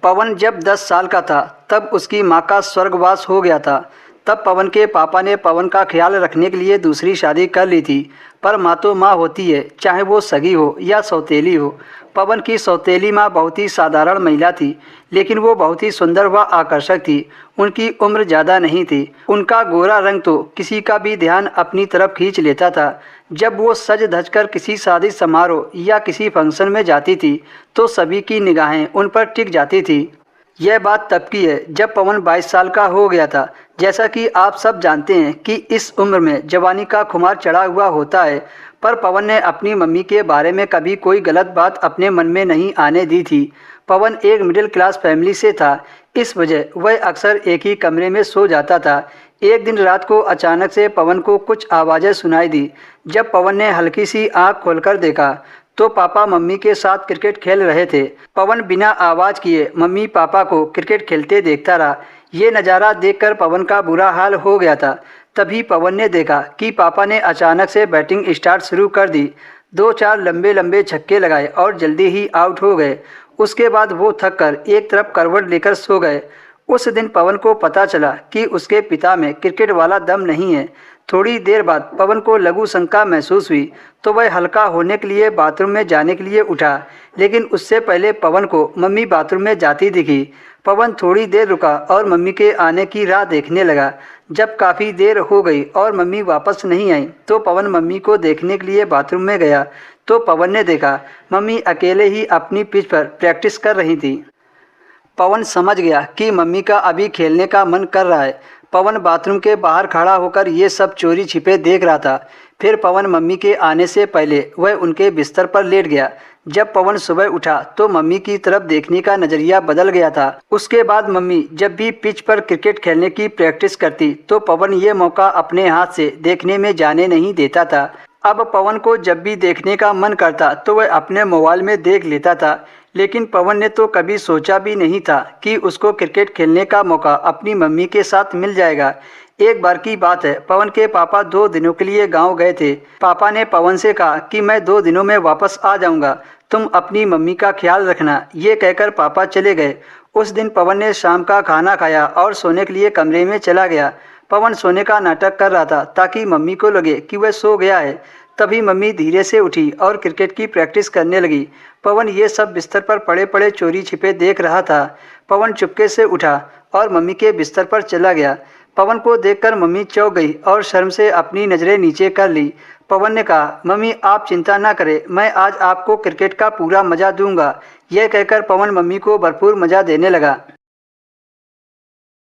पवन जब 10 साल का था तब उसकी माँ का स्वर्गवास हो गया था। तब पवन के पापा ने पवन का ख्याल रखने के लिए दूसरी शादी कर ली थी। पर माँ तो माँ होती है, चाहे वो सगी हो या सौतेली हो। पवन की सौतेली माँ बहुत ही साधारण महिला थी, लेकिन वो बहुत ही सुंदर व आकर्षक थी। उनकी उम्र ज़्यादा नहीं थी। उनका गोरा रंग तो किसी का भी ध्यान अपनी तरफ खींच लेता था। जब वो सज धज कर किसी शादी समारोह या किसी फंक्शन में जाती थी तो सभी की निगाहें उन पर टिक जाती थी। यह बात तब की है जब पवन 22 साल का हो गया था। जैसा कि आप सब जानते हैं कि इस उम्र में जवानी का खुमार चढ़ा हुआ होता है। पर पवन ने अपनी मम्मी के बारे में कभी कोई गलत बात अपने मन में नहीं आने दी थी। पवन एक मिडिल क्लास फैमिली से था, इस वजह वह अक्सर एक ही कमरे में सो जाता था। एक दिन रात को अचानक से पवन को कुछ आवाज़ें सुनाई दी। जब पवन ने हल्की सी आंख खोलकर देखा तो पापा मम्मी के साथ क्रिकेट खेल रहे थे। पवन बिना आवाज़ किए मम्मी पापा को क्रिकेट खेलते देखता रहा। ये नज़ारा देखकर पवन का बुरा हाल हो गया था। तभी पवन ने देखा कि पापा ने अचानक से बैटिंग स्टार्ट शुरू कर दी। 2-4 लंबे लंबे छक्के लगाए और जल्दी ही आउट हो गए। उसके बाद वो थक कर एक तरफ करवट लेकर सो गए। उस दिन पवन को पता चला कि उसके पिता में क्रिकेट वाला दम नहीं है। थोड़ी देर बाद पवन को लघु शंका महसूस हुई तो वह हल्का होने के लिए बाथरूम में जाने के लिए उठा, लेकिन उससे पहले पवन को मम्मी बाथरूम में जाती दिखी। पवन थोड़ी देर रुका और मम्मी के आने की राह देखने लगा। जब काफ़ी देर हो गई और मम्मी वापस नहीं आई तो पवन मम्मी को देखने के लिए बाथरूम में गया तो पवन ने देखा मम्मी अकेले ही अपनी पिच पर प्रैक्टिस कर रही थी। पवन समझ गया कि मम्मी का अभी खेलने का मन कर रहा है। पवन बाथरूम के बाहर खड़ा होकर ये सब चोरी छिपे देख रहा था। फिर पवन मम्मी के आने से पहले वह उनके बिस्तर पर लेट गया। जब पवन सुबह उठा तो मम्मी की तरफ देखने का नज़रिया बदल गया था। उसके बाद मम्मी जब भी पिच पर क्रिकेट खेलने की प्रैक्टिस करती तो पवन ये मौका अपने हाथ से देखने में जाने नहीं देता था। अब पवन को जब भी देखने का मन करता तो वह अपने मोबाइल में देख लेता था, लेकिन पवन ने तो कभी सोचा भी नहीं था कि उसको क्रिकेट खेलने का मौका अपनी मम्मी के साथ मिल जाएगा। एक बार की बात है, पवन के पापा 2 दिनों के लिए गांव गए थे। पापा ने पवन से कहा कि मैं 2 दिनों में वापस आ जाऊंगा, तुम अपनी मम्मी का ख्याल रखना। ये कहकर पापा चले गए। उस दिन पवन ने शाम का खाना खाया और सोने के लिए कमरे में चला गया। पवन सोने का नाटक कर रहा था ताकि मम्मी को लगे कि वह सो गया है। तभी मम्मी धीरे से उठी और क्रिकेट की प्रैक्टिस करने लगी। पवन ये सब बिस्तर पर पड़े पड़े चोरी छिपे देख रहा था। पवन चुपके से उठा और मम्मी के बिस्तर पर चला गया। पवन को देखकर मम्मी चौंक गई और शर्म से अपनी नज़रें नीचे कर ली। पवन ने कहा, मम्मी आप चिंता ना करें, मैं आज आपको क्रिकेट का पूरा मज़ा दूंगा। यह कहकर पवन मम्मी को भरपूर मज़ा देने लगा।